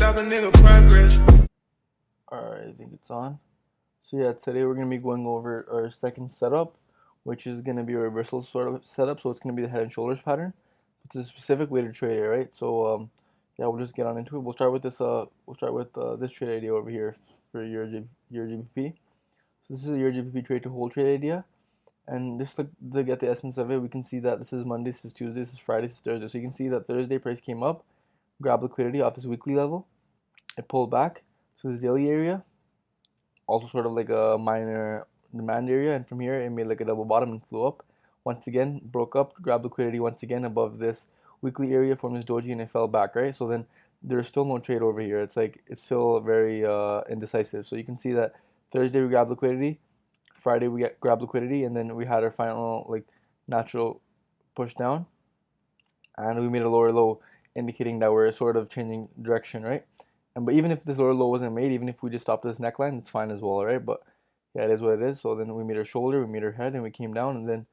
stop a nigga progress. Alright, I think it's on. So yeah, today we're gonna be going over our second setup, which is gonna be a reversal sort of setup. So it's gonna be the head and shoulders pattern. It's a specific way to trade it, right? So yeah, we'll just get on into it. We'll start with this. We'll start with this trade idea over here for your GBP. So this is your GBP trade to hold trade idea, and just to get the essence of it, we can see that this is Monday, this is Tuesday, this is Friday, this is Thursday. So you can see that Thursday price came up, grabbed liquidity off this weekly level, it pulled back to this daily area, also sort of like a minor demand area, and from here it made like a double bottom and flew up once again, broke up, grabbed liquidity once again above this weekly area, formed this doji, and it fell back, right? So then there's still no trade over here. It's like it's still very indecisive. So you can see that Thursday we grabbed liquidity, Friday we grabbed liquidity, and then we had our final like natural push down, and we made a lower low, indicating that we're sort of changing direction, right? And but even if this lower low wasn't made, even if we just stopped this neckline, it's fine as well, right? But yeah, it is what it is. So then we made our shoulder, we made our head, and we came down, and then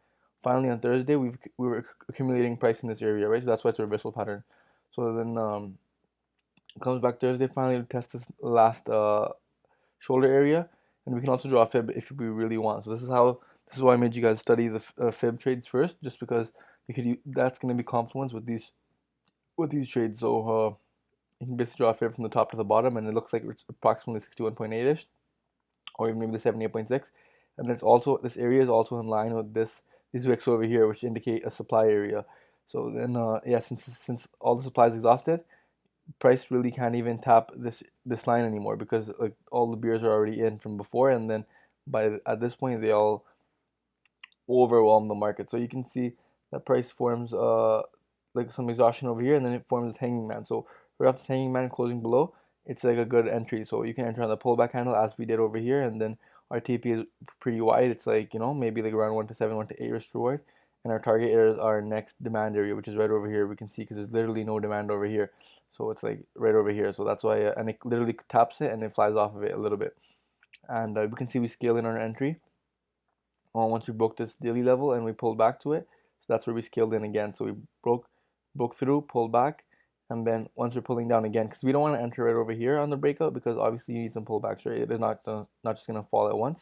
finally on Thursday we were accumulating price in this area, right? So that's why it's a reversal pattern. So then it comes back Thursday, finally to test this last shoulder area, and we can also draw a fib if we really want. So this is why I made you guys study the fib trades first, just because that's going to be confluence with these trades. So you can basically draw a fib from the top to the bottom, and it looks like it's approximately 61.8 ish, or even maybe the 78.6. And it's also this area is also in line with these wicks over here, which indicate a supply area. So then yeah, since all the supply is exhausted, price really can't even tap this line anymore, because like all the beers are already in from before, and then by at this point they all overwhelm the market. So you can see that price forms like some exhaustion over here, and then it forms this hanging man. So right off this hanging man closing below, it's like a good entry. So you can enter on the pullback handle as we did over here, and then our TP is pretty wide. It's like, maybe like around 1 to 7, 1 to 8 risk reward. And our target area is our next demand area, which is right over here. We can see because there's literally no demand over here. So it's like right over here. So that's why, and it literally taps it and it flies off of it a little bit. And we can see we scale in our entry once we broke this daily level and we pulled back to it. So that's where we scaled in again. So we broke through, pulled back, and then once we're pulling down again, because we don't want to enter right over here on the breakout, because obviously you need some pullbacks, right? It is not just gonna fall at once.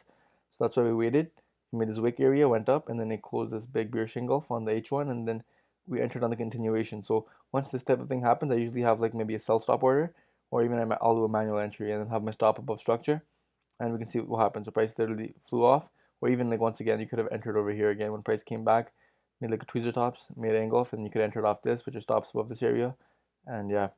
So that's why we waited. We made this wick area, went up, and then it closed this big bearish engulf on the H1, and then we entered on the continuation. So once this type of thing happens, I usually have like maybe a sell stop order, or even I'll do a manual entry and then have my stop above structure, and we can see what happens. The price literally flew off, or even like once again, you could have entered over here again when price came back, made like a tweezer tops, made an engulf, and you could enter it off this, which is stops above this area, and yeah.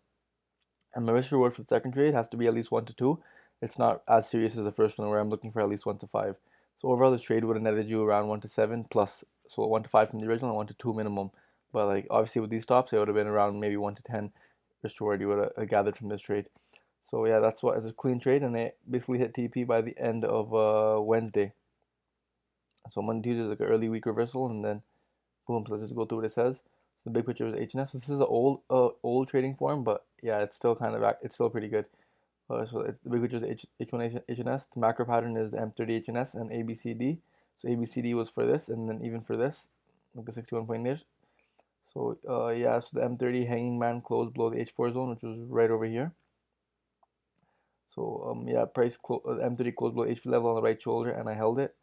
And my risk reward for the second trade has to be at least 1 to 2. It's not as serious as the first one where I'm looking for at least 1 to 5. So overall, this trade would have netted you around 1 to 7 plus, so 1 to 5 from the original and 1 to 2 minimum. But like obviously with these stops, it would have been around maybe 1 to 10 risk reward you would have gathered from this trade. So yeah, that's what is a clean trade, and they basically hit TP by the end of Wednesday. So Monday, Tuesday is like an early week reversal, and then boom. So let's just go through what it says. The big picture is HNS. So this is an old trading form, but yeah, it's still it's still pretty good. The big picture is H1 HNS. The macro pattern is the M30 HNS and ABCD. So ABCD was for this, and then even for this, like the 61 point there. So yeah, so the M30 hanging man closed below the H4 zone, which was right over here. So yeah, M30 closed below H4 level on the right shoulder, and I held it.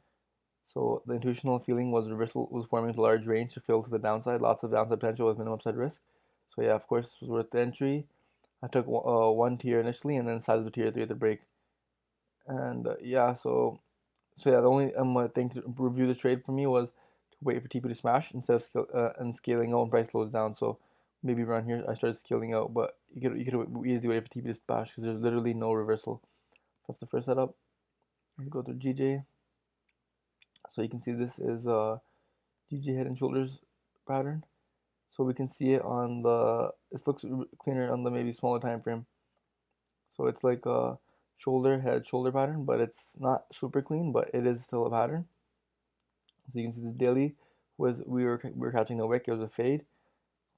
So the intuitional feeling was reversal was forming a large range to fill to the downside, lots of downside potential with minimum upside risk. So yeah, of course, this was worth the entry. I took one tier initially, and then sized the tier 3 at the break. And yeah, so yeah, the only thing to review the trade for me was to wait for TP to smash instead of scaling out when price slows down. So maybe around here I started scaling out, but you could easily wait for TP to smash because there's literally no reversal. That's the first setup. Let's go to GJ. So you can see this is GJ head and shoulders pattern. So we can see it on this looks cleaner on the maybe smaller time frame. So it's like a shoulder pattern, but it's not super clean, but it is still a pattern. So you can see the daily was we were catching a wick. It was a fade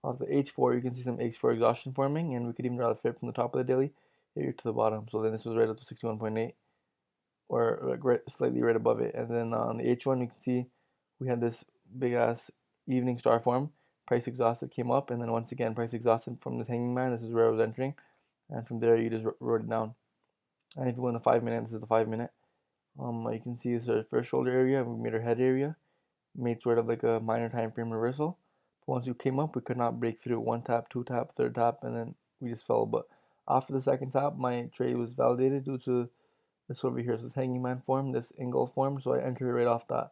off the H4. You can see some H4 exhaustion forming, and we could even draw the fib from the top of the daily here to the bottom. So then this was right up to 61.8, or like slightly right above it. And then on the H1, you can see we had this big ass evening star form. Price exhausted came up, and then once again price exhausted from this hanging man. This is where I was entering, and from there you just wrote it down. And if you go in the 5 minute, this is the 5 minute. You can see this is our first shoulder area. We made our head area, made sort of like a minor time frame reversal. But once we came up, we could not break through. One tap, two tap, third tap, and then we just fell. But after the second tap, my trade was validated due to this over here. So this hanging man form, this angle form. So I entered it right off that.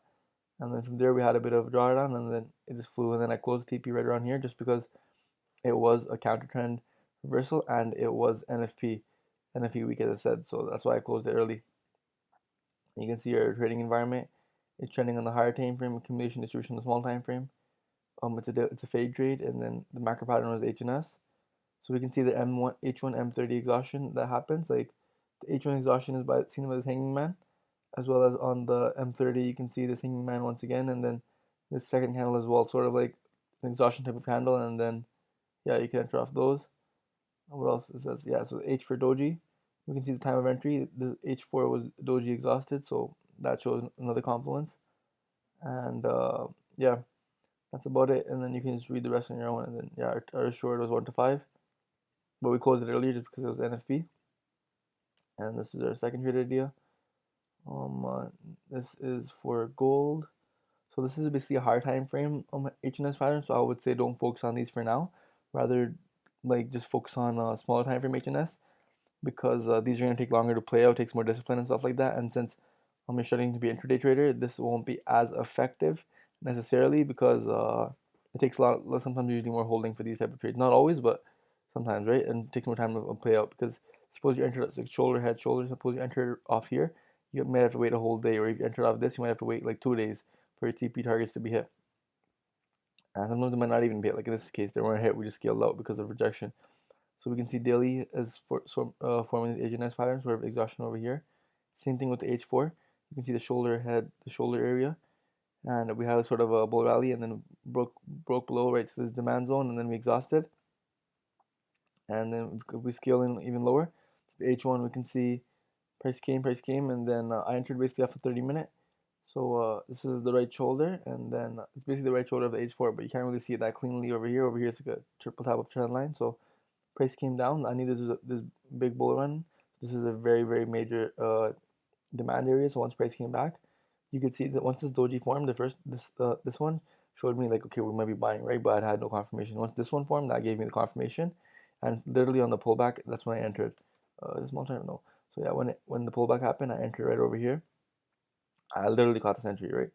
And then from there we had a bit of a drawdown, and then it just flew. And then I closed the TP right around here just because it was a counter trend reversal and it was NFP week as I said. So that's why I closed it early. You can see our trading environment is trending on the higher time frame, accumulation distribution the small time frame. It's a fade trade, and then the macro pattern was H and S. So we can see the M1 H1 M30 exhaustion that happens. Like the H1 exhaustion is seen by this hanging man, as well as on the M30 you can see this hanging man once again, and then this second candle as well, sort of like an exhaustion type of candle, and then yeah, you can enter off those. What else it says? Yeah, so H for doji. We can see the time of entry. The H4 was doji exhausted, so that shows another confluence. And yeah, that's about it. And then you can just read the rest on your own. And then yeah, our short was 1 to 5, but we closed it earlier just because it was NFP. And this is our second trade idea. This is for gold. So this is basically a higher time frame HNS pattern. So I would say don't focus on these for now. Rather, like just focus on smaller time frame HNS, because these are going to take longer to play out, takes more discipline and stuff like that. And since I'm studying to be an intraday trader, this won't be as effective necessarily because it takes a lot, sometimes usually more holding for these type of trades. Not always, but sometimes, right? And it takes more time to play out because suppose you enter like shoulder, head, shoulder. Suppose you enter off here, you might have to wait a whole day, or if you enter off this, you might have to wait like 2 days for your TP targets to be hit. And sometimes they might not even be hit. Like in this case, they weren't hit. We just scaled out because of rejection. So we can see daily as forming these HNS patterns, sort of exhaustion over here. Same thing with the H4. You can see the shoulder head, the shoulder area, and we had a sort of a bull rally, and then broke below, right, to this demand zone, and then we exhausted, and then we scale in even lower. The H1, we can see price came, and then I entered basically after 30 minute. So this is the right shoulder, and then it's basically the right shoulder of the H4, but you can't really see it that cleanly over here. Over here, it's like a triple tap of trend line. So price came down. I need this big bull run. This is a very major demand area. So once price came back, you could see that once this doji formed, this one showed me like, okay, we might be buying, right? But I had no confirmation. Once this one formed, that gave me the confirmation, and literally on the pullback, that's when I entered. This small time, no. So yeah, when the pullback happened, I entered right over here. I literally caught this entry, right?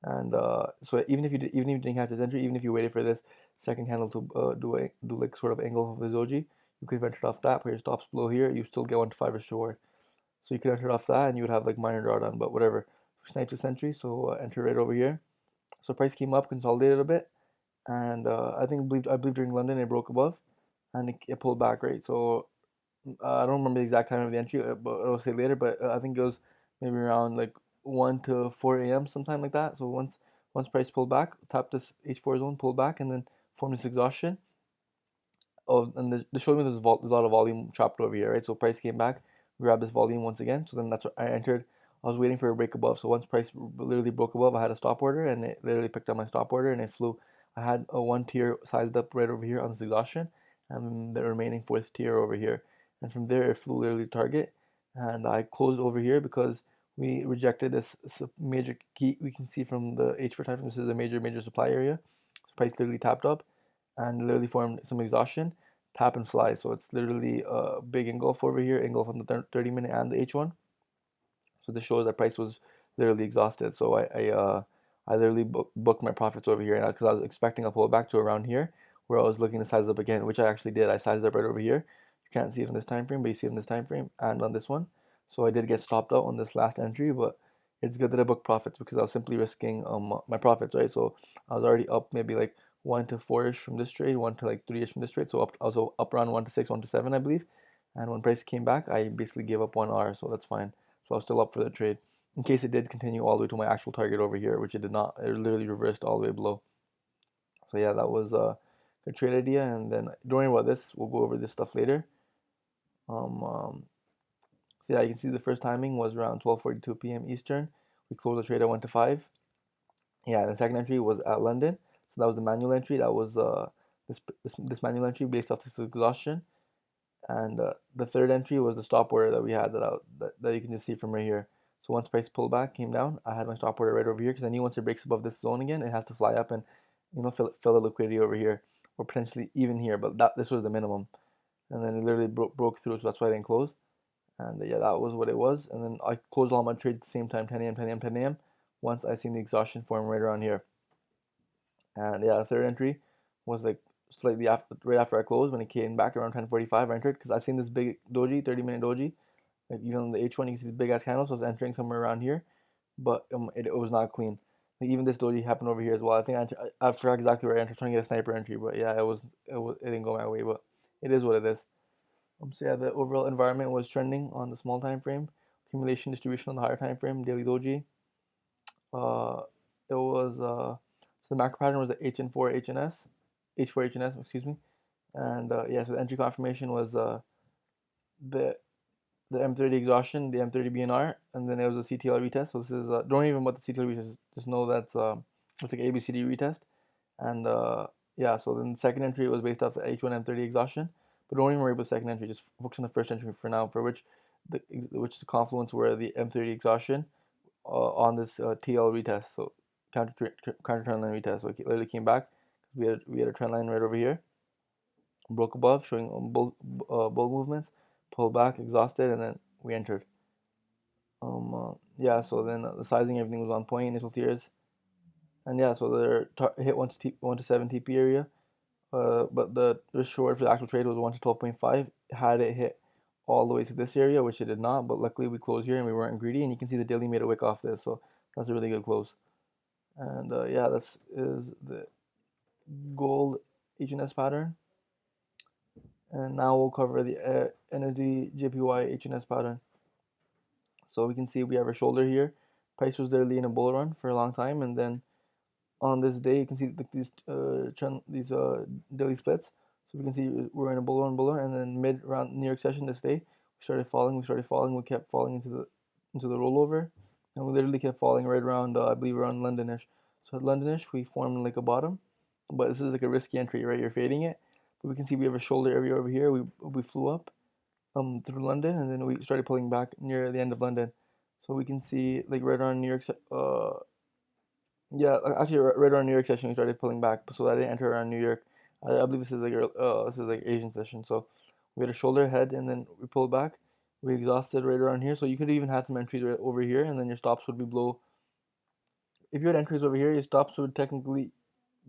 And so even if you didn't catch this entry, even if you waited for this second candle to do like sort of angle of the doji, you could have entered off that. Put your stops below here, you still get 1 to 5 reward. So you could enter off that, and you would have like minor drawdown, but whatever. Snipe this entry, so enter right over here. So price came up, consolidated a bit, and I believe during London it broke above, and it pulled back, right? So I don't remember the exact time of the entry, but I'll say later. But I think it was maybe around like 1 to 4 a.m. sometime like that. So once price pulled back, tapped this H4 zone, pulled back, and then formed this exhaustion. Oh, and they showed me there's a lot of volume trapped over here, right? So price came back, grabbed this volume once again. So then that's what I entered. I was waiting for a break above. So once price literally broke above, I had a stop order, and it literally picked up my stop order, and it flew. I had a one tier sized up right over here on this exhaustion, and the remaining fourth tier over here. And from there, it flew literally to target, and I closed over here because we rejected this major key. We can see from the H4 time frame, this is a major supply area. So price literally tapped up and literally formed some exhaustion, tap and fly. So it's literally a big engulf over here, engulf on the 30 minute and the H1. So this shows that price was literally exhausted. So I literally booked my profits over here because I was expecting a pullback to around here where I was looking to size up again, which I actually did. I sized up right over here. You can't see it on this time frame, but you see it on this time frame and on this one. So I did get stopped out on this last entry, but it's good that I booked profits because I was simply risking my profits, right? So I was already up maybe like 1 to 4 ish from this trade, 1 to 3 ish from this trade. So I was up around 1 to 6, 1 to 7, I believe. And when price came back, I basically gave up 1 hour, so that's fine. So I was still up for the trade in case it did continue all the way to my actual target over here, which it did not. It literally reversed all the way below. So yeah, that was a trade idea. And then don't worry about this. We'll go over this stuff later. Um, um, so yeah, you can see the first timing was around 12:42 p.m. Eastern. We closed the trade at 1 to 5. Yeah, the second entry was at London. So that was the manual entry. That was this manual entry based off this exhaustion. And the third entry was the stop order that we had that you can just see from right here. So once price pulled back, came down, I had my stop order right over here because I knew once it breaks above this zone again, it has to fly up and fill the liquidity over here or potentially even here. But this was the minimum, and then it literally broke through, so that's why I didn't close. And yeah, that was what it was. And then I closed all my trades at the same time, 10 a.m., 10 a.m., 10 a.m. Once I seen the exhaustion form right around here. And yeah, the third entry was like slightly after, right after I closed when it came back around 10:45. I entered because I seen this big doji, 30-minute doji. Like even on the H1, you can see these big ass candles. So I was entering somewhere around here, but it was not clean. Like even this doji happened over here as well. I think I forgot exactly where I entered, trying to get a sniper entry, but yeah, it didn't go my way, but it is what it is. So yeah, the overall environment was trending on the small time frame, accumulation distribution on the higher time frame, daily doji. Uh, it was so the macro pattern was the HN4 HNS, H4 HNS, excuse me, and yeah, so the entry confirmation was the the M30 exhaustion, the M30 BNR, and then it was a CTL retest. So this is don't even about the CTL retest, just know that's it's like ABCD retest, and yeah, so then the second entry was based off the H1 M30 exhaustion, but don't even worry about the second entry, just focus on the first entry for now, for which the confluence were the M30 exhaustion on this TL retest, so counter trend line retest. So it literally came back. We had a trend line right over here, broke above, showing bull movements, pulled back, exhausted, and then we entered. Yeah. So then the sizing, everything was on point. Initial tiers, and yeah. So they hit 1 to 7 TP area. But the risk reward for the actual trade was 1 to 12.5. Had it hit all the way to this area, which it did not, but luckily we closed here and we weren't greedy. And you can see the daily made a wick off this, so that's a really good close. And yeah, this is the gold HNS pattern. And now we'll cover the NSD JPY HNS pattern. So we can see we have a shoulder here. Price was literally in a bull run for a long time, and then on this day you can see these daily splits. So we can see we're in a bull run, and then mid around New York session this day we started falling. We kept falling into the rollover, and we literally kept falling right around I believe around Londonish. So at Londonish we formed like a bottom, but this is like a risky entry, right? You're fading it, but we can see we have a shoulder area over here. We flew up through London, and then we started pulling back near the end of London. So we can see like right around New York yeah, actually, right around New York session, we started pulling back, so I didn't enter around New York. I believe this is like Asian session. So we had a shoulder head, and then we pulled back. We exhausted right around here, so you could even have some entries right over here, and then your stops would be below. If you had entries over here, your stops would technically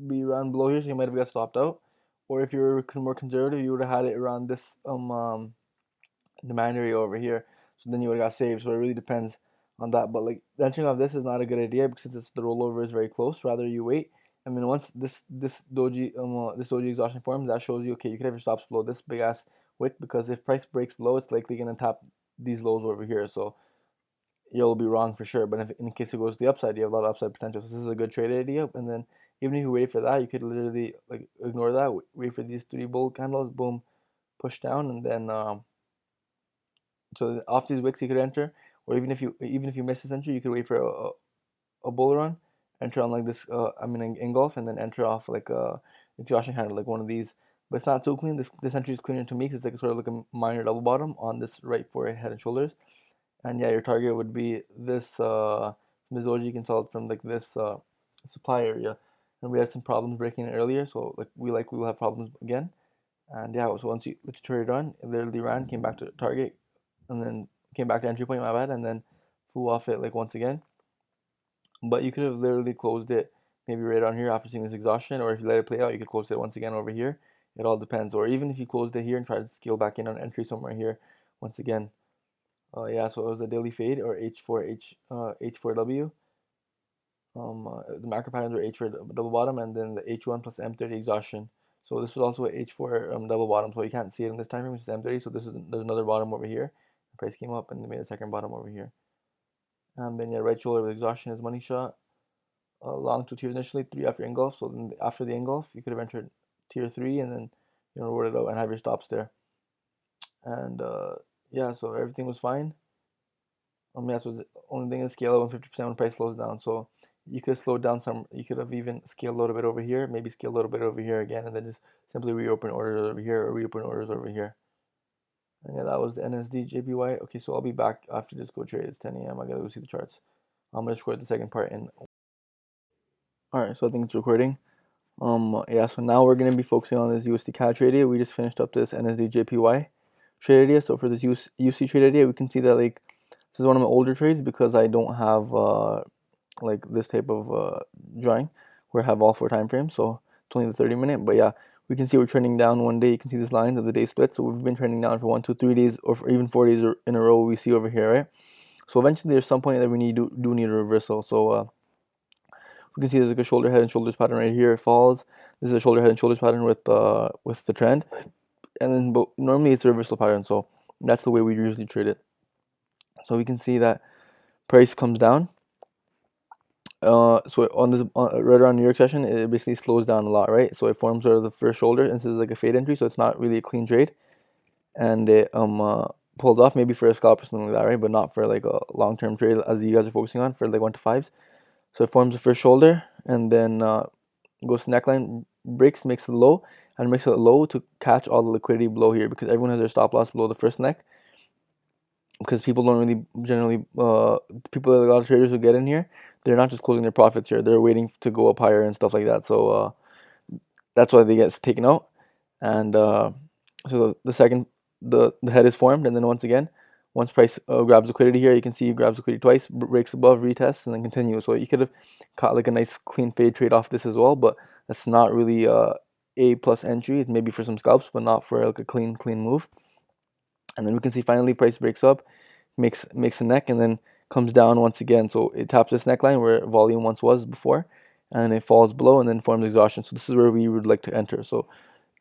be around below here, so you might have got stopped out. Or if you were more conservative, you would have had it around this demand area over here. So then you would have got saved. So it really depends on that. But like entering off this is not a good idea because since the rollover is very close. Rather you wait. I mean once this doji exhaustion forms, that shows you okay you can have your stops below this big ass wick because if price breaks below, it's likely gonna tap these lows over here. So you'll be wrong for sure. But if in case it goes to the upside, you have a lot of upside potential. So this is a good trade idea. And then even if you wait for that, you could literally like ignore that. Wait for these three bull candles, boom, push down, and then so off these wicks you could enter, or even if you miss this entry, you could wait for a bull run, enter on like this. I mean engulf, and then enter off like a exhaustion handle, like one of these. But it's not too clean. This entry is cleaner to me because it's like a sort of like a minor double bottom on this right forehead head and shoulders. And yeah, your target would be this OG consult from like this supply area. And we had some problems breaking it earlier, so like we will have problems again. And yeah, so once you trade run, it literally ran, came back to target, and then came back to entry point, my bad, and then flew off it like once again. But you could have literally closed it maybe right on here after seeing this exhaustion, or if you let it play out, you could close it once again over here. It all depends. Or even if you closed it here and tried to scale back in on entry somewhere here, once again. Yeah, so it was a daily fade or H4W. The macro patterns were H4 double bottom and then the H1 plus M30 exhaustion. So this was also a H4 double bottom. So you can't see it in this time frame, which is M30. So there's another bottom over here. The price came up and they made a second bottom over here. And then yeah, right shoulder with exhaustion is money shot. Long two tiers initially, three after engulf. So then after the engulf, you could have entered tier three and then word it out and have your stops there. And yeah, so everything was fine. Yeah, so the only thing is scale up 50% when price slows down. So you could slow down some. You could have even scaled a little bit over here, maybe scale a little bit over here again, and then just simply reopen orders over here or reopen orders over here. And yeah, that was the NSD JPY. Okay, so I'll be back after this go trade. It's 10 a.m. I gotta go see the charts. I'm gonna record the second part in. Alright, so I think it's recording. Yeah, so now we're gonna be focusing on this USD CAD trade idea. We just finished up this NSD JPY trade idea. So for this UC trade idea, we can see that like this is one of my older trades because I don't have like this type of drawing where I have all 4 time frames. So it's only the 30-minute. But yeah, we can see we're trending down one day. You can see this lines of the day split. So we've been trending down for 1, 2, 3 days, or for even 4 days in a row. We see over here, right? So eventually, there's some point that we do need a reversal. So we can see there's like a shoulder head and shoulders pattern right here. It falls. This is a shoulder head and shoulders pattern with the trend, and then but normally it's a reversal pattern. So that's the way we usually trade it. So we can see that price comes down. So on this right around New York session, it basically slows down a lot, right? So it forms sort of the first shoulder, and this is like a fade entry, so it's not really a clean trade, and it pulls off maybe for a scalp or something like that, right? But not for like a long-term trade as you guys are focusing on for like 1 to 5s. So it forms the first shoulder, and then goes to neckline, breaks, makes it low, and makes it low to catch all the liquidity below here because everyone has their stop loss below the first neck. Because people don't really generally, people, a lot of traders who get in here, they're not just closing their profits here, they're waiting to go up higher and stuff like that. So that's why they get taken out. And so the second, the head is formed, and then once again, once price grabs liquidity here, you can see he grabs liquidity twice, breaks above, retests, and then continues. So you could have caught like a nice clean fade trade off this as well, but that's not really a plus entry. It's maybe for some scalps, but not for like a clean move. And then we can see finally price breaks up, makes a neck, and then comes down once again. So it taps this neckline where volume once was before, and it falls below and then forms exhaustion. So this is where we would like to enter. So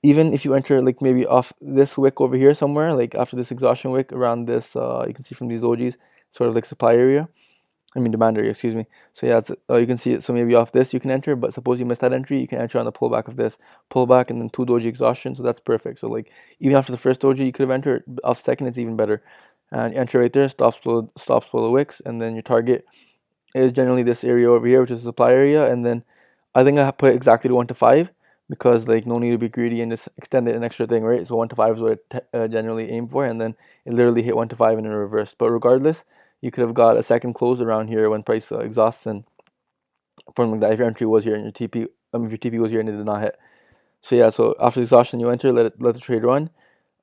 even if you enter like maybe off this wick over here somewhere, like after this exhaustion wick around this, you can see from these dojis, sort of like supply area. I mean demand area, excuse me. So yeah, it's, you can see it. So maybe off this you can enter, but suppose you miss that entry, you can enter on the pullback of this pullback and then 2 doji exhaustion. So that's perfect. So like even after the first doji, you could have entered. Off second, it's even better. And you enter right there, stops below the wicks, and then your target is generally this area over here, which is the supply area. And then I think I put exactly to 1 to 5 because like no need to be greedy and just extend it an extra thing, right? So 1 to 5 is what I generally aim for, and then it literally hit 1 to 5 in a reverse. But regardless, you could have got a second close around here when price exhausts and from like that if your entry was here and your TP, if your TP was here and it did not hit. So yeah, so after exhaustion you enter, let the trade run.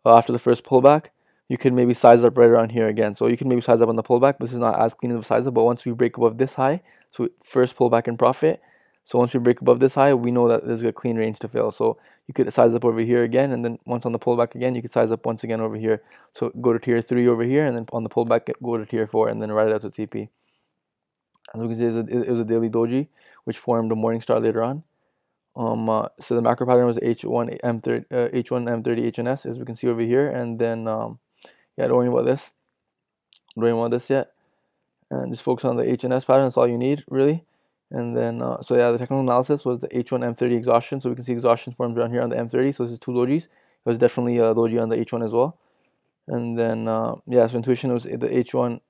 After the first pullback, you can maybe size up right around here again. So you can maybe size up on the pullback, but this is not as clean of a size up. But once we break above this high, so first pullback in profit. So once we break above this high, we know that there's a clean range to fill. So you could size up over here again, and then once on the pullback again, you could size up once again over here. So go to tier 3 over here, and then on the pullback, go to tier 4, and then ride it out to TP. As we can see, it was a daily doji, which formed a morning star later on. So the macro pattern was H1 M30 H1 M30 HNS, as we can see over here, and then yeah, don't worry about this. Don't worry about this yet, and just focus on the HNS pattern. That's all you need really. And then so yeah, the technical analysis was the H1 M30 exhaustion. So we can see exhaustion forms around here on the M30. So this is 2 dojis. It was definitely a doji on the H1 as well. And then yeah, so intuition was the H1,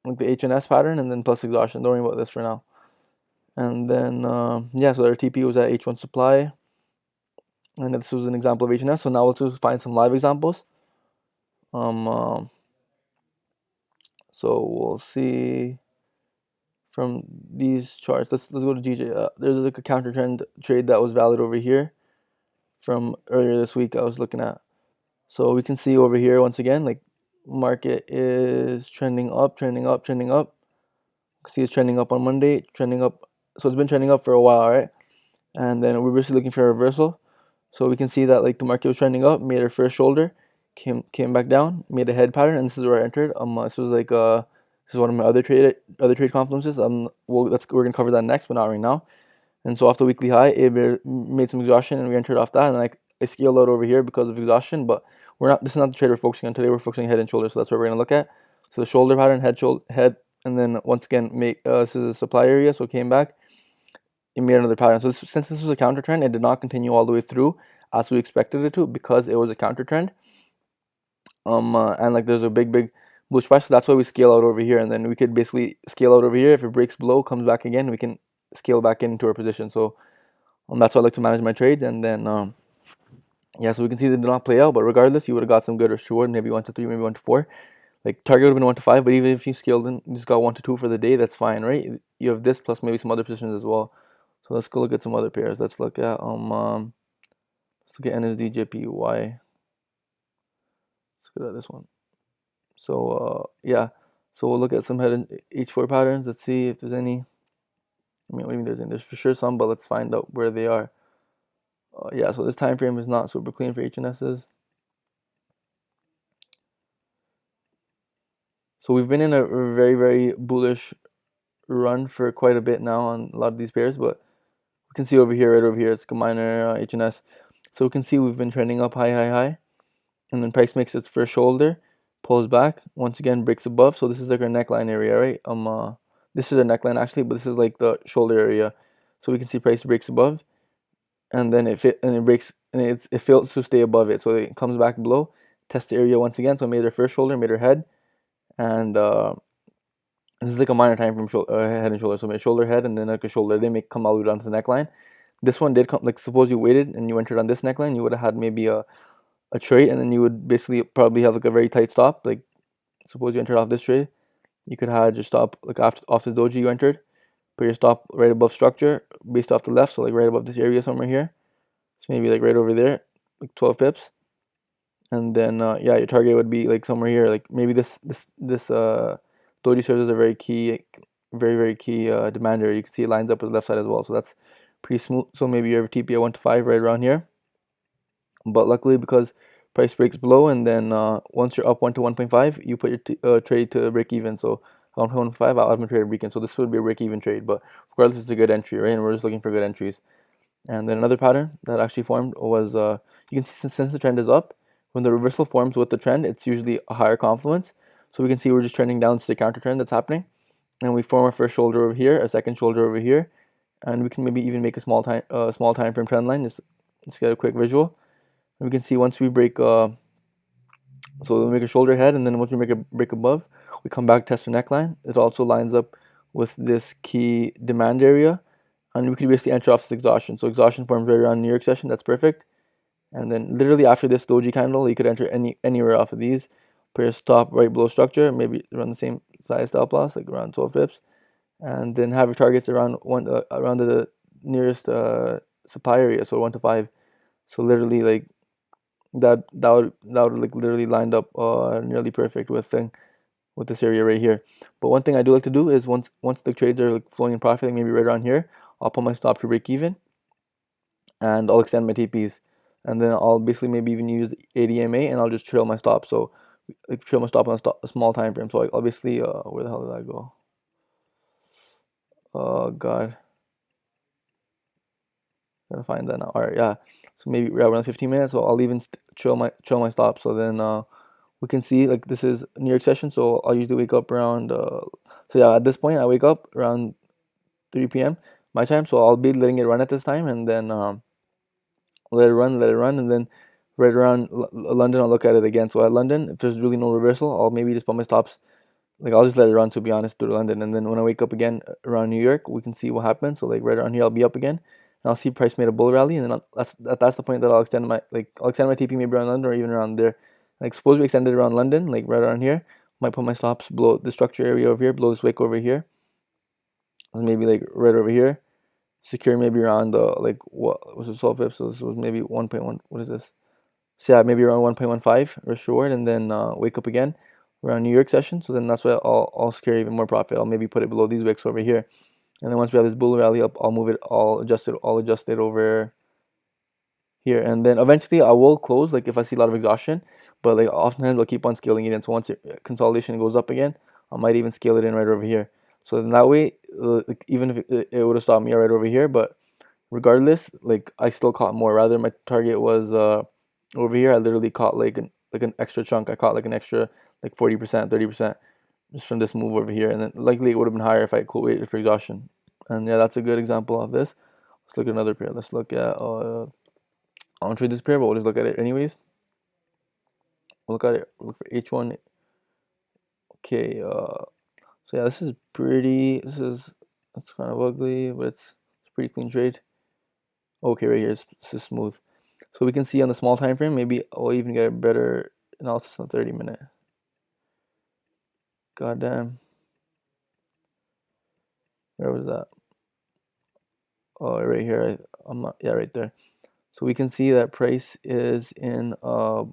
like the HNS pattern, and then plus exhaustion. Don't worry about this for now. And then yeah, so our TP was at H1 supply, and this was an example of HNS. So now let's just find some live examples. So we'll see from these charts. Let's go to GJ. There's like a counter trend trade that was valid over here from earlier this week. I was looking at. So we can see over here once again, like market is trending up, trending up, trending up. You can see it's trending up on Monday, trending up. So it's been trending up for a while, right? And then we're basically looking for a reversal. So we can see that like the market was trending up, made our first shoulder, came back down, made a head pattern, and this is where I entered. This was like this is one of my other trade confluences. We're gonna cover that next, but not right now. And so off the weekly high, it made some exhaustion, and we entered off that. And I scaled out over here because of exhaustion, but we're not. This is not the trade we're focusing on today. We're focusing head and shoulder, so that's what we're gonna look at. So the shoulder pattern, head, and then once again, this is a supply area, so it came back. It made another pattern. So since this was a counter trend, it did not continue all the way through as we expected it to because it was a counter trend. And like there's a big bullish price, so that's why we scale out over here, and then we could basically scale out over here. If it breaks below, comes back again, we can scale back into our position. So that's how I like to manage my trades. And then Yeah, so we can see they did not play out, but regardless, you would have got some good risk reward, maybe 1 to 3, maybe 1 to 4. Like target would have been 1 to 5, but even if you scaled in, you just got 1 to 2 for the day, that's fine, right? You have this plus maybe some other positions as well. So let's go look at some other pairs. Let's look at NSDJPY. Let's go to this one. So yeah, so we'll look at some head and H4 patterns. Let's see if there's any. I mean, what do you mean there's any? There's for sure some, but let's find out where they are. Yeah, so this time frame is not super clean for HNSs. So we've been in a very, very bullish run for quite a bit now on a lot of these pairs, but we can see over here, right over here, it's minor HNS. So we can see we've been trending up high, high, high, and then price makes its first shoulder, pulls back, once again breaks above. So this is like our neckline area, right? This is a neckline actually, but this is like the shoulder area. So we can see price breaks above, and then it breaks, and it fails to stay above it. So it comes back below, tests the area once again. So it made our first shoulder, made our head, and this is like a minor time frame head and shoulder. So shoulder, head, and then like a shoulder. They may come all the way down to the neckline. This one did come, like suppose you waited and you entered on this neckline, you would have had maybe a trade, and then you would basically probably have like a very tight stop. Like suppose you entered off this trade, you could have your stop like after off the doji you entered, put your stop right above structure, based off the left, so like right above this area somewhere here. So maybe like right over there, like 12 pips. And then yeah, your target would be like somewhere here, like maybe this doji serves as a very key demand area. You can see it lines up with the left side as well, so that's pretty smooth. So maybe you have a TP at 1 to 5 right around here, but luckily because price breaks below, and then once you're up 1 to 1.5, you put your trade to break even. So 1.15, I'll have my trade break even. So this would be a break even trade, but regardless, it's a good entry, right? And we're just looking for good entries. And then another pattern that actually formed was you can see since the trend is up, when the reversal forms with the trend, it's usually a higher confluence. So we can see we're just trending down to the counter trend that's happening, and we form our first shoulder over here, a second shoulder over here, and we can maybe even make a small time frame trend line. Just get a quick visual. And we can see once we break, so we make a shoulder head, and then once we make a break above, we come back, test our neckline. It also lines up with this key demand area, and we can basically enter off this exhaustion. So exhaustion forms right around New York session. That's perfect. And then literally after this doji candle, you could enter anywhere off of these. Put your stop right below structure, maybe around the same size stop loss, like around 12 pips, and then have your targets around around the nearest supply area, so 1 to 5. So literally like that would like literally lined up nearly perfect with this area right here. But one thing I do like to do is once the trades are like flowing in profit, like maybe right around here, I'll put my stop to break even, and I'll extend my TPs, and then I'll basically maybe even use ADMA, and I'll just trail my stop. So like trail my stop on a small time frame. So I'll basically where the hell did I go? Oh God, gotta find that now. All right, yeah. So maybe around 15 minutes. So I'll even trail my stop. So then we can see like this is New York session. So I'll usually wake up around. So yeah, at this point I wake up around 3 p.m. my time. So I'll be letting it run at this time, and then let it run, and then right around London, I'll look at it again. So at London, if there's really no reversal, I'll maybe just put my stops. Like I'll just let it run, to be honest, through London, and then when I wake up again around New York, we can see what happens. So like right around here, I'll be up again, and I'll see price made a bull rally, and then that's the point that I'll extend my TP maybe around London or even around there. Like suppose we extend it around London, like right around here, might put my stops below the structure area over here, below this wick over here, and maybe like right over here, secure maybe around like what was it 12 pips? So this was maybe 1.1. What is this? So yeah, maybe around 1.15 risk reward, and then wake up again around New York session. So then that's why I'll secure even more profit. I'll maybe put it below these wicks over here, and then once we have this bull rally up, I'll move it. I'll adjust it over here, and then eventually I will close. Like if I see a lot of exhaustion, but like oftentimes I'll keep on scaling it in. So once consolidation goes up again, I might even scale it in right over here. So then that way, like, even if it would have stopped me right over here, but regardless, like I still caught more. Rather, my target was over here. I literally caught like an extra chunk. I caught like an extra like 40%, 30% just from this move over here, and then likely it would have been higher if I waited for exhaustion. And yeah, that's a good example of this. Let's look at another pair. Let's look at I won't trade this pair, but we'll just look at it anyways. We'll look at it. We'll look for H1. Okay. So yeah, this is pretty. It's kind of ugly, but it's pretty clean trade. Okay, right here, this is smooth. So we can see on the small time frame, maybe we'll even get a better analysis on 30-minute. God damn. Where was that? Oh, right here. I'm not. Yeah, right there. So we can see that price is in a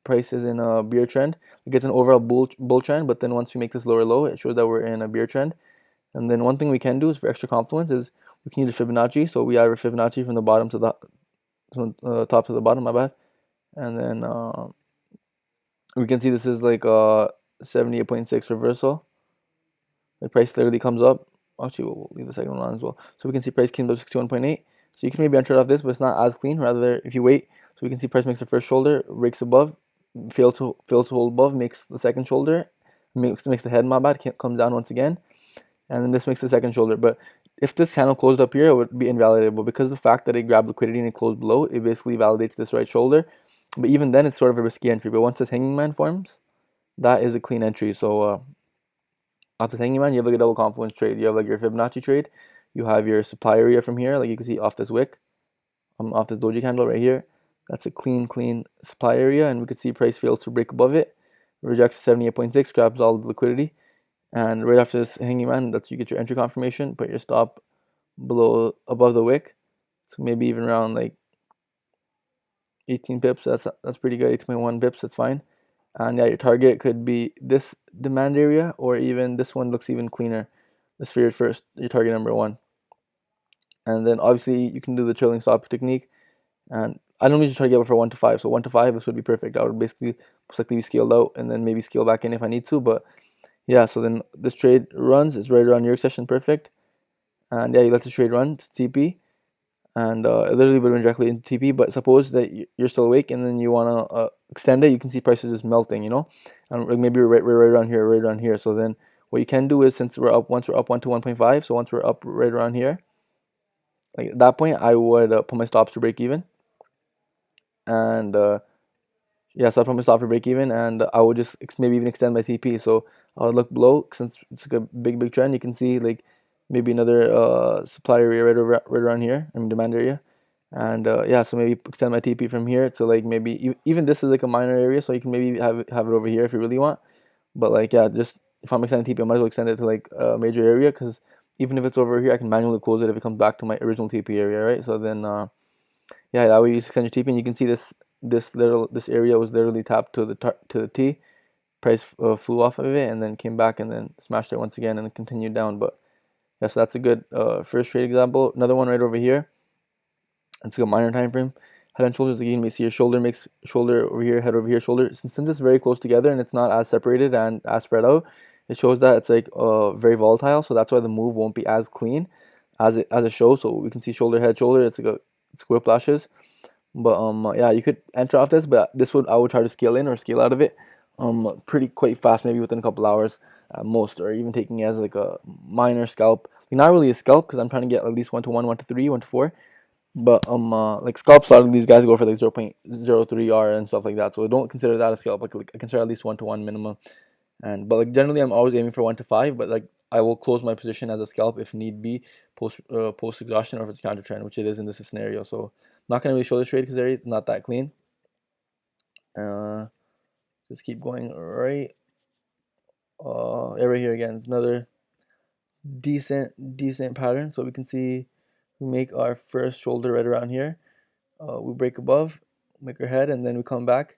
bear trend. It gets an overall bull trend, but then once we make this lower low, it shows that we're in a bear trend. And then one thing we can do is for extra confluence is we can use Fibonacci. So we average Fibonacci from the bottom to the top to the bottom. My bad. And then we can see this is like 78.6 reversal. The price literally comes up. Actually, we'll leave the second one on as well. So we can see price came up 61.8. So you can maybe enter off this, but it's not as clean. Rather, if you wait, so we can see price makes the first shoulder, breaks above, fails to hold above, makes the second shoulder, makes the head, my bad, comes down once again, and then this makes the second shoulder. But if this candle closed up here, it would be invalidatable because of the fact that it grabbed liquidity and it closed below. It basically validates this right shoulder. But even then, it's sort of a risky entry. But once this hanging man forms, that is a clean entry. So after hanging man, you have like a double confluence trade. You have like your Fibonacci trade. You have your supply area from here, like you can see off this wick, off this doji candle right here. That's a clean supply area, and we could see price fails to break above it, rejects 78.6, grabs all the liquidity, and right after this hanging man, that's you get your entry confirmation. Put your stop above the wick, so maybe even around like 18 pips. That's pretty good. 8.1 pips. That's fine. And yeah, your target could be this demand area, or even this one looks even cleaner. The sphere first, your target number one. And then obviously you can do the trailing stop technique. And I don't usually try to get it for 1 to 5. So 1 to 5, this would be perfect. I would basically most likely be scaled out and then maybe scale back in if I need to. But yeah, so then this trade runs. It's right around your session, perfect. And yeah, you let the trade run to TP. And it literally would run directly into TP. But suppose that you're still awake and then you want to extend it, you can see prices just melting, and like maybe we're right around here. So then what you can do is, since once we're up 1 to 1.5, so once we're up right around here, like at that point, I would put my stops to break even, and yeah, so I put my stop to break even, and I would just maybe even extend my TP. So I would look below since it's like a big trend. You can see like maybe another supply area right around here, I mean demand area, and yeah, so maybe extend my TP from here to like maybe even this is like a minor area, so you can maybe have it over here if you really want. But like yeah, just if I'm extending TP, I might as well extend it to like a major area, because even if it's over here, I can manually close it if it comes back to my original TP area, right? So then yeah, that way you extend your TP, and you can see this area was literally tapped to the T. Price flew off of it and then came back and then smashed it once again and then continued down. But yeah, so that's a good first trade example. Another one right over here. It's like a minor time frame. Head and shoulders, again, you may see your shoulder makes shoulder over here, head over here, shoulder. Since it's very close together and it's not as separated and as spread out, it shows that it's like very volatile. So that's why the move won't be as clean as it shows. So we can see shoulder, head, shoulder. It's like it's whiplashes. But yeah, you could enter off this, but I would try to scale in or scale out of it pretty quite fast, maybe within a couple hours at most, or even taking it as like a minor scalp. Like not really a scalp, because I'm trying to get at least 1 to 1, 1 to 3, 1 to 4. But like scalps, a lot of these guys go for like 0.03 R and stuff like that. So don't consider that a scalp. Like I consider at least 1 to 1 minimum. But like generally, I'm always aiming for 1 to 5. But like I will close my position as a scalp if need be, post exhaustion, or if it's counter trend, which it is in this scenario. So I'm not gonna really show this trade because it's not that clean. Just keep going right. Yeah, right here again. It's another decent pattern. So we can see we make our first shoulder right around here. We break above, make our head, and then we come back,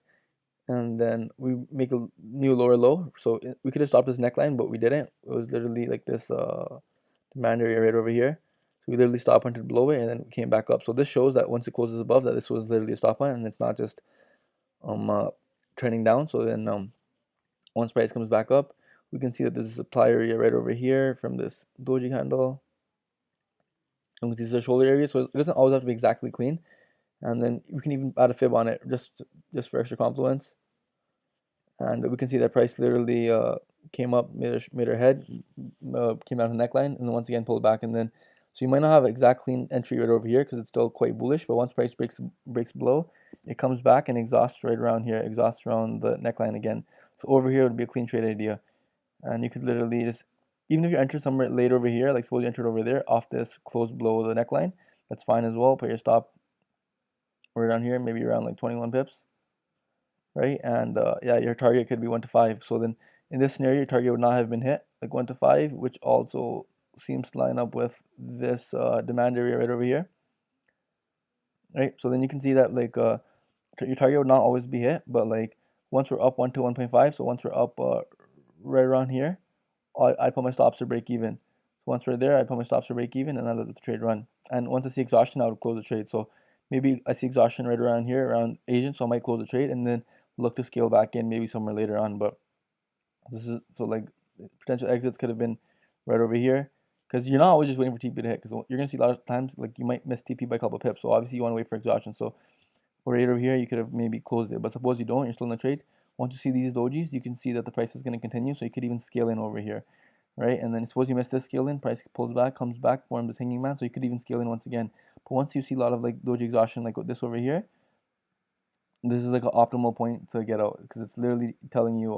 and then we make a new lower low. So we could have stopped this neckline, but we didn't. It was literally like this demand area right over here. So we literally stopped hunted below it, and then we came back up. So this shows that once it closes above, that this was literally a stop line, and it's not just trending down. So then once price comes back up, we can see that there's a supply area right over here from this doji candle. And we can see the shoulder area, so it doesn't always have to be exactly clean. And then we can even add a fib on it just for extra confluence. And we can see that price literally came up, made her head, came out of the neckline, and then once again pulled back. And then so you might not have exact clean entry right over here because it's still quite bullish. But once price breaks below, it comes back and exhausts right around here, exhausts around the neckline again. So over here would be a clean trade idea, and you could literally just, even if you enter somewhere late over here, like suppose you entered over there off this close below the neckline, that's fine as well. Put your stop right down here, maybe around like 21 pips, right? And yeah, your target could be 1 to 5. So then in this scenario, your target would not have been hit, like 1 to 5, which also seems to line up with this demand area right over here, right? So then you can see that like your target would not always be hit, but like once we're up 1 to 1.5, so once we're up right around here, I put my stops to break even. So once we're there, I put my stops to break even, and I let the trade run. And once I see exhaustion, I would close the trade. So maybe I see exhaustion right around here, around Asian, so I might close the trade and then look to scale back in maybe somewhere later on. But this is so like potential exits could have been right over here because you're not always just waiting for TP to hit because you're gonna see a lot of times like you might miss TP by a couple of pips. So obviously you want to wait for exhaustion. So right over here, you could have maybe closed it. But suppose you don't, you're still in the trade. Once you see these dojis, you can see that the price is going to continue. So you could even scale in over here, right? And then suppose you miss this scale in, price pulls back, comes back, forms this hanging man. So you could even scale in once again. But once you see a lot of like doji exhaustion, like this over here, this is like an optimal point to get out because it's literally telling you,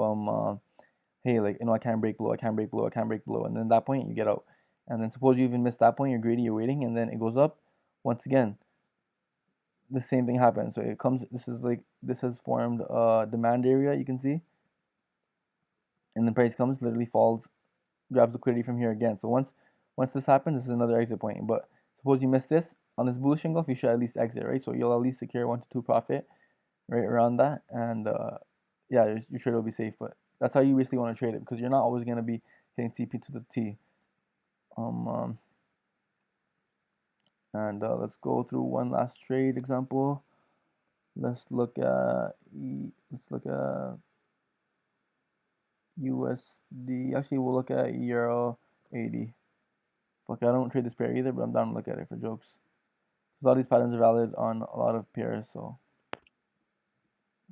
hey, like, I can't break below, I can't break below, I can't break below. And then at that point, you get out. And then suppose you even miss that point, you're greedy, you're waiting, and then it goes up once again. The same thing happens. So it comes, this is like, this has formed a demand area, you can see, and the price comes, literally falls, grabs liquidity from here again. So once this happens, this is another exit point. But suppose you miss this on this bullish engulf, you should at least exit, right? So you'll at least secure 1 to 2 profit right around that, and yeah, your trade will be safe. But that's how you basically want to trade it because you're not always going to be hitting CP to the T. Um, um and let's go through one last trade example. Let's look at USD. Actually, we'll look at Euro 80. Fuck, I don't trade this pair either, but I'm down to look at it for jokes. A lot of these patterns are valid on a lot of pairs, so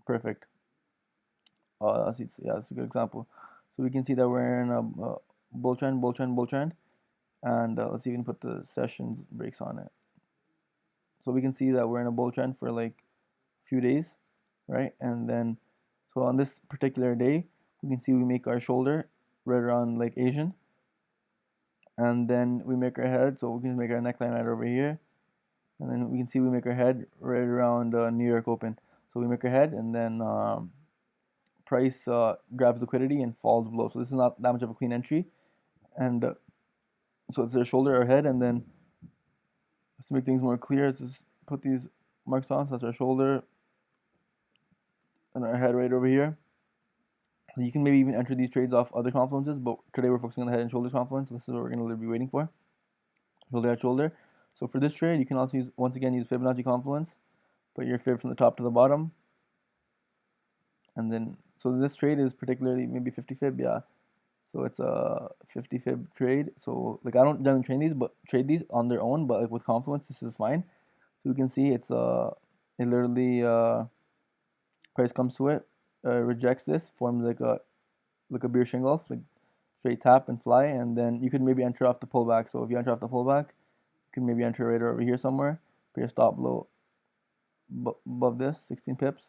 perfect. Yeah, that's a good example. So we can see that we're in a bull trend, bull trend, bull trend, and let's even put the sessions breaks on it. So we can see that we're in a bull trend for like a few days, right? And then, so on this particular day, we can see we make our shoulder right around like Asian, and then we make our head, so we can make our neckline right over here, and then we can see we make our head right around New York Open. So we make our head, and then price grabs liquidity and falls below. So this is not that much of a clean entry, and so it's our shoulder, our head, and then just to make things more clear, let's just put these marks on. So that's our shoulder and our head right over here. So you can maybe even enter these trades off other confluences, but today we're focusing on the head and shoulders confluence. So this is what we're going to be waiting for. Shoulder at shoulder. So for this trade, you can also use, once again, use Fibonacci confluence. Put your fib from the top to the bottom. And then, so this trade is particularly maybe 50 fib, yeah. So it's a 50 fib trade. So like I don't generally trade these on their own, but like with confluence, this is fine. So we can see it's it literally price comes to it, rejects this, forms like a beer shingle, like straight tap and fly, and then you could maybe enter off the pullback. So if you enter off the pullback, you can maybe enter right over here somewhere, put your stop low above this, 16 pips,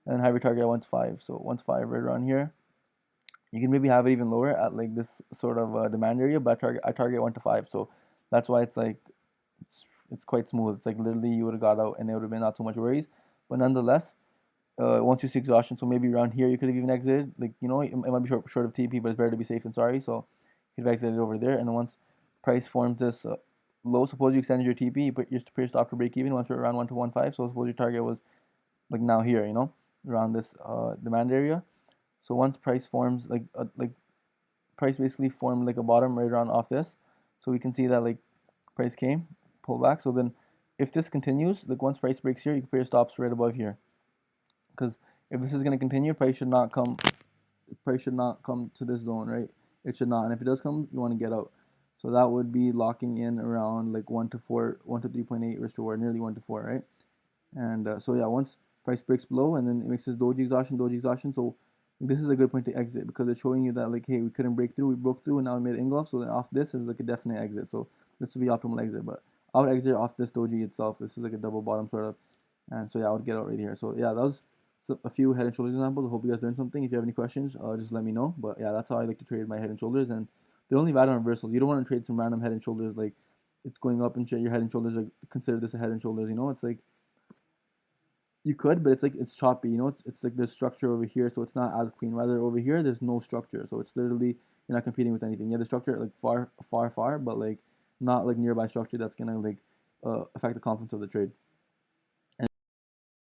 and have your target at 1 to 5. So 1 to 5 right around here. You can maybe have it even lower at like this sort of demand area, but I target 1 to 5. So that's why it's like it's quite smooth. It's like literally you would have got out and it would have been not too much worries. But nonetheless, once you see exhaustion, so maybe around here you could have even exited. Like it might be short of TP, but it's better to be safe than sorry. So you could have exited over there. And then once price forms this low, suppose you extended your TP, you put your stop to break even once you're around 1 to 1.5. So suppose your target was like now here, around this demand area. So once price forms like price basically formed like a bottom right around off this. So we can see that like price came, pull back. So then if this continues, like once price breaks here, you can put your stops right above here. Because if this is going to continue, price should not come to this zone, right? It should not. And if it does come, you want to get out. So that would be locking in around like 1 to 4, 1 to 3.8 risk reward, nearly 1 to 4, right? And so yeah, once price breaks below and then it makes this doji exhaustion. So this is a good point to exit because it's showing you that like, hey, we couldn't break through, we broke through, and now we made an engulf. So then off this is like a definite exit. So this would be optimal exit, but I would exit off this doji itself. This is like a double bottom sort of, and so yeah, I would get out right here. So yeah, that was a few head and shoulders examples. I hope you guys learned something. If you have any questions, just let me know. But yeah, that's how I like to trade my head and shoulders, and they're only valid on reversals. You don't want to trade some random head and shoulders like it's going up and shit. Your head and shoulders are consider this a head and shoulders. It's like You could, but it's choppy. It's like there's structure over here, so it's not as clean. Rather over here, there's no structure, so it's literally you're not competing with anything. You have the structure like far, far, far, but like not like nearby structure that's gonna like affect the confidence of the trade.